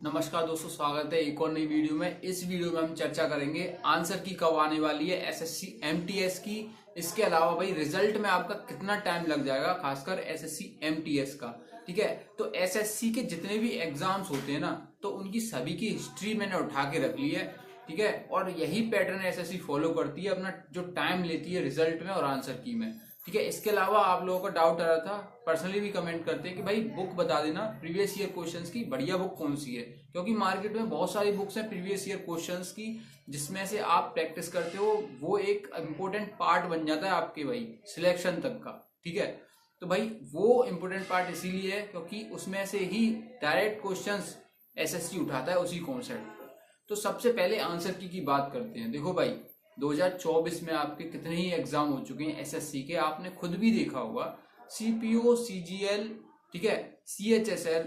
नमस्कार दोस्तों, स्वागत है एक और नई वीडियो में। इस वीडियो में हम चर्चा करेंगे आंसर की कब आने वाली है एसएससी एमटीएस की। इसके अलावा भाई रिजल्ट में आपका कितना टाइम लग जाएगा, खासकर एसएससी एमटीएस का। ठीक है, तो एसएससी के जितने भी एग्जाम्स होते हैं ना, तो उनकी सभी की हिस्ट्री मैंने उठा के रख ली है। ठीक है, और यही पैटर्न एसएससी फॉलो करती है, अपना जो टाइम लेती है रिजल्ट में और आंसर की में। ठीक है, इसके अलावा आप लोगों का डाउट आ रहा था, पर्सनली भी कमेंट करते हैं कि भाई बुक बता देना प्रीवियस ईयर क्वेश्चंस की, बढ़िया बुक कौन सी है। क्योंकि मार्केट में बहुत सारी बुक्स हैं प्रीवियस ईयर क्वेश्चंस की, जिसमें से आप प्रैक्टिस करते हो, वो एक इम्पोर्टेंट पार्ट बन जाता है आपके भाई सिलेक्शन तक का। ठीक है, तो भाई वो इम्पोर्टेंट पार्ट इसीलिए है क्योंकि उसमें से ही डायरेक्ट क्वेश्चंस एसएससी उठाता है उसी कॉन्सेप्ट पर। तो सबसे पहले आंसर की बात करते हैं। देखो भाई, 2024 में आपके कितने ही एग्जाम हो चुके हैं एसएससी के, आपने खुद भी देखा होगा। सीपीओ, सीजीएल, ठीक है, सीएचएसएल,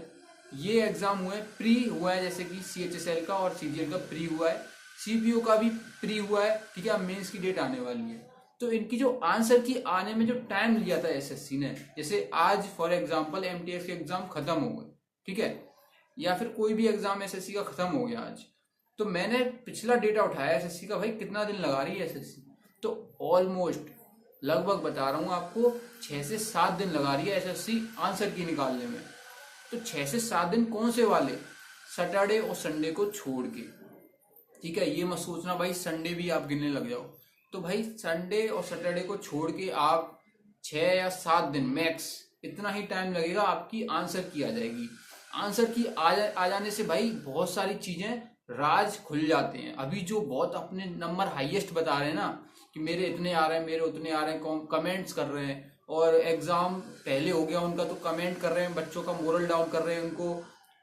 ये एग्जाम हुए, प्री हुआ है, जैसे कि सीएचएसएल का और सीजीएल का प्री हुआ है, सीपीओ का भी प्री हुआ है। ठीक है, अब मेंस की डेट आने वाली है। तो इनकी जो आंसर की आने में जो टाइम लिया था एसएससी ने, जैसे आज फॉर एग्जांपल एमटीएस के एग्जाम खत्म हो गए, ठीक है, या फिर कोई भी एग्जाम एसएससी का खत्म हो गया आज, तो मैंने पिछला डेटा उठाया एसएससी का, भाई कितना दिन लगा रही है एसएससी। तो ऑलमोस्ट लगभग बता रहा हूं आपको 6 से 7 दिन लगा रही है एसएससी आंसर की निकालने में। तो 6 से 7 दिन कौन से वाले, सैटरडे और संडे को छोड़ के। ठीक है, ये मत सोचना भाई संडे भी आप गिनने लग जाओ। तो भाई संडे और सैटरडे को छोड़ के आप 6 या 7 दिन मैक्स, इतना ही टाइम लगेगा, आपकी आंसर की आ जाएगी। आंसर की आ जाने से भाई बहुत सारी चीजें राज खुल जाते हैं। अभी जो बहुत अपने नंबर हाईएस्ट बता रहे हैं ना, कि मेरे इतने आ रहे हैं, मेरे उतने आ रहे हैं, कमेंट्स कर रहे हैं, और एग्जाम पहले हो गया उनका तो कमेंट कर रहे हैं, बच्चों का मोरल डाउन कर रहे हैं,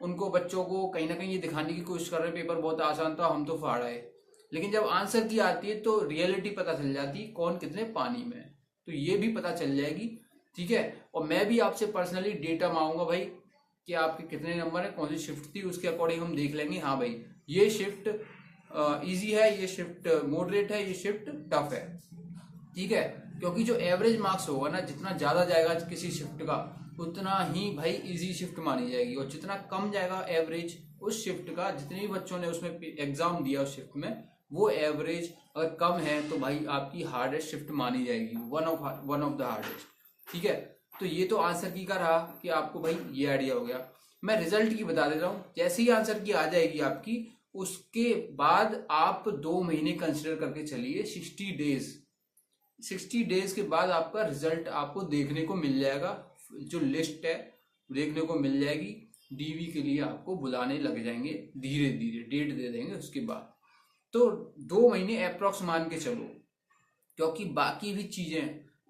उनको बच्चों को कहीं ना कहीं ये दिखाने की कोशिश कर रहे हैं पेपर बहुत आसान था, हम तो फाड़ा है। लेकिन जब आंसर की आती है तो रियलिटी पता चल जाती है, कौन कितने पानी में है, तो ये भी पता चल जाएगी। ठीक है, और मैं भी आपसे पर्सनली डेटा मांगूंगा भाई कि आपके कितने नंबर है, कौन सी शिफ्ट थी, उसके अकॉर्डिंग हम देख लेंगे। हाँ भाई, ये शिफ्ट इजी है, ये शिफ्ट मॉडरेट है, ये शिफ्ट टफ है। ठीक है, क्योंकि जो एवरेज मार्क्स होगा ना, जितना ज्यादा जाएगा किसी शिफ्ट का, उतना ही भाई इजी शिफ्ट मानी जाएगी, और जितना कम जाएगा एवरेज उस शिफ्ट का, जितने भी बच्चों ने उसमें एग्जाम दिया उस शिफ्ट में, वो एवरेज अगर कम है तो भाई आपकी हार्डेस्ट शिफ्ट मानी जाएगी, वन ऑफ द हार्डेस्ट। ठीक है, तो ये तो आंसर की का रहा कि आपको भाई ये आइडिया हो गया। मैं रिजल्ट की बता देता हूँ। जैसे ही आंसर की आ जाएगी आपकी, उसके बाद आप 2 महीने कंसिडर करके चलिए, 60 डेज के बाद आपका रिजल्ट आपको देखने को मिल जाएगा। जो लिस्ट है देखने को मिल जाएगी, डीवी के लिए आपको बुलाने लग जाएंगे, धीरे धीरे डेट दे देंगे उसके बाद। तो 2 महीने अप्रोक्स मान के चलो, क्योंकि बाकी भी चीजें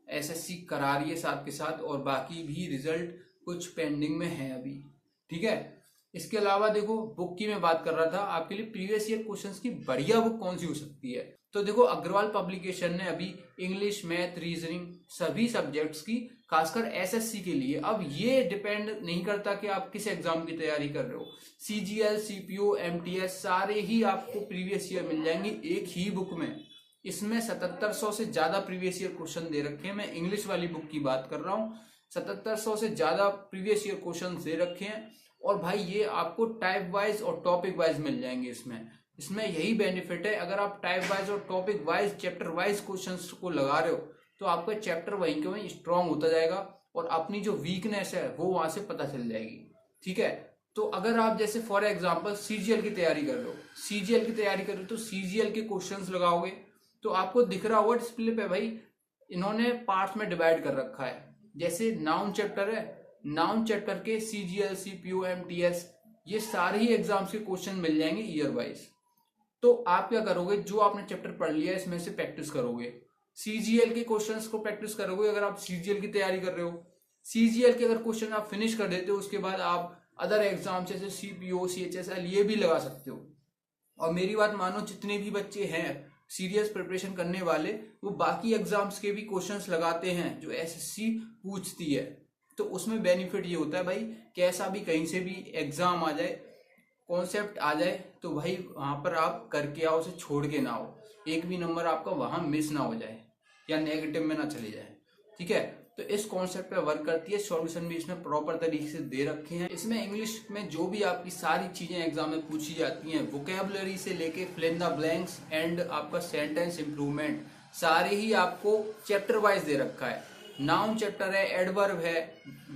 एसएससी करा रही है साथ के साथ, और बाकी भी रिजल्ट कुछ पेंडिंग में है अभी। ठीक है, इसके अलावा देखो बुक की मैं बात कर रहा था आपके लिए, प्रीवियस ईयर क्वेश्चंस की बढ़िया बुक कौन सी हो सकती है। तो देखो अग्रवाल पब्लिकेशन ने अभी इंग्लिश, मैथ, रीजनिंग, सभी सब्जेक्ट्स की, खासकर एसएससी के लिए, अब ये डिपेंड नहीं करता कि आप किस एग्जाम की तैयारी कर रहे हो, सीजीएल, सीपीओ, एमटीएस सारे ही आपको प्रीवियस ईयर मिल जाएंगे एक ही बुक में। इसमें 7700 से ज्यादा प्रीवियस ईयर क्वेश्चन दे रखे हैं। मैं इंग्लिश वाली बुक की बात कर रहा हूँ, 7700 से ज्यादा प्रीवियस ईयर क्वेश्चन दे रखे हैं। और भाई ये आपको टाइप वाइज और टॉपिक वाइज मिल जाएंगे। इसमें यही बेनिफिट है, अगर आप टाइप वाइज और topic wise, chapter wise questions को लगा रहे हो, तो आपका चैप्टर वहीं के वहीं स्ट्रांग होता जाएगा, और अपनी जो वीकनेस है वो वहां से पता चल जाएगी। ठीक है, तो अगर आप जैसे फॉर एग्जांपल सीजीएल की तैयारी कर रहे हो, तो सीजीएल के क्वेश्चंस लगाओगे, तो आपको दिख रहा होगा डिस्प्ले पे भाई, इन्होंने पार्ट्स में डिवाइड कर रखा है। जैसे नाउन चैप्टर है, नाउन चैप्टर के सीजीएल, सीपीओ, एमटीएस, ये सारे ही एग्जाम्स के क्वेश्चन मिल जाएंगे ईयर वाइज। तो आप क्या करोगे, जो आपने चैप्टर पढ़ लिया है इसमें से प्रैक्टिस करोगे, सीजीएल के क्वेश्चंस को प्रैक्टिस करोगे। अगर आप सीजीएल की तैयारी कर रहे हो, सीजीएल के अगर क्वेश्चन आप फिनिश कर देते हो, उसके बाद आप अदर एग्जाम जैसे सीपीओ, सीएचएसएल ये भी लगा सकते हो। और मेरी बात मानो, जितने भी बच्चे हैं सीरियस प्रिपरेशन करने वाले, वो बाकी एग्जाम्स के भी क्वेश्चंस लगाते हैं जो एसएससी पूछती है। तो उसमें बेनिफिट ये होता है भाई, कैसा भी कहीं से भी एग्जाम आ जाए, कॉन्सेप्ट आ जाए, तो भाई वहां पर आप करके आओ, उसे छोड़ के ना आओ, एक भी नंबर आपका वहां मिस ना हो जाए या नेगेटिव में ना चले जाए। ठीक है, तो इस कॉन्सेप्ट पे वर्क करती है। सॉल्यूशन भी इसमें प्रॉपर तरीके से दे रखे हैं। इसमें इंग्लिश में जो भी आपकी सारी चीजें एग्जाम में पूछी जाती हैं, वोकैबुलरी से लेके fill in the blanks and आपका सेंटेंस इंप्रूवमेंट, सारे ही आपको चैप्टर वाइज दे रखा है। नाउन चैप्टर है, एडवर्ब है,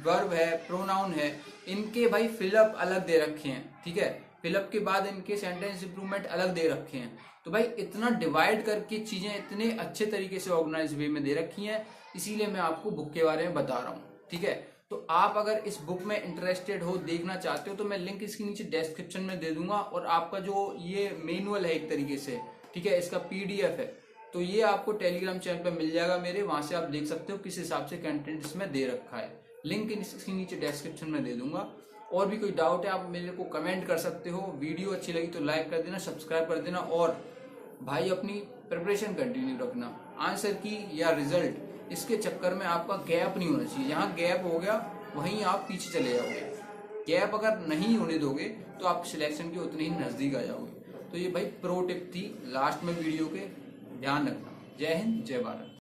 वर्ब है, प्रोनाउन है, इनके भाई फिलअप अलग दे रखे हैं, ठीक है। फिलअप के बाद इनके सेंटेंस इंप्रूवमेंट अलग दे रखे हैं। तो भाई इतना डिवाइड करके चीजें इतने अच्छे तरीके से ऑर्गेनाइज वे में दे रखी हैं, इसीलिए मैं आपको बुक के बारे में बता रहा हूँ, ठीक है। तो आप अगर इस बुक में इंटरेस्टेड हो, देखना चाहते हो, तो मैं लिंक इसके नीचे डिस्क्रिप्शन में दे दूंगा। और आपका जो ये मैनुअल है एक तरीके से, ठीक है, इसका PDF है, तो ये आपको टेलीग्राम चैनल पे मिल जाएगा मेरे, वहां से आप देख सकते हो किस हिसाब से कंटेंट इसमें दे रखा है। लिंक इसके नीचे डिस्क्रिप्शन में दे दूंगा। और भी कोई डाउट है आप मेरे को कमेंट कर सकते हो। वीडियो अच्छी लगी तो लाइक कर देना, सब्सक्राइब कर देना, और भाई अपनी प्रिपरेशन कंटिन्यू रखना। आंसर की या रिजल्ट, इसके चक्कर में आपका गैप नहीं होना चाहिए। यहाँ गैप हो गया वहीं आप पीछे चले जाओगे। गैप अगर नहीं होने दोगे तो आप सिलेक्शन के उतने ही नजदीक आ जाओगे। तो ये भाई प्रो टिप थी लास्ट में वीडियो के, ध्यान रखना। जय हिंद, जय भारत।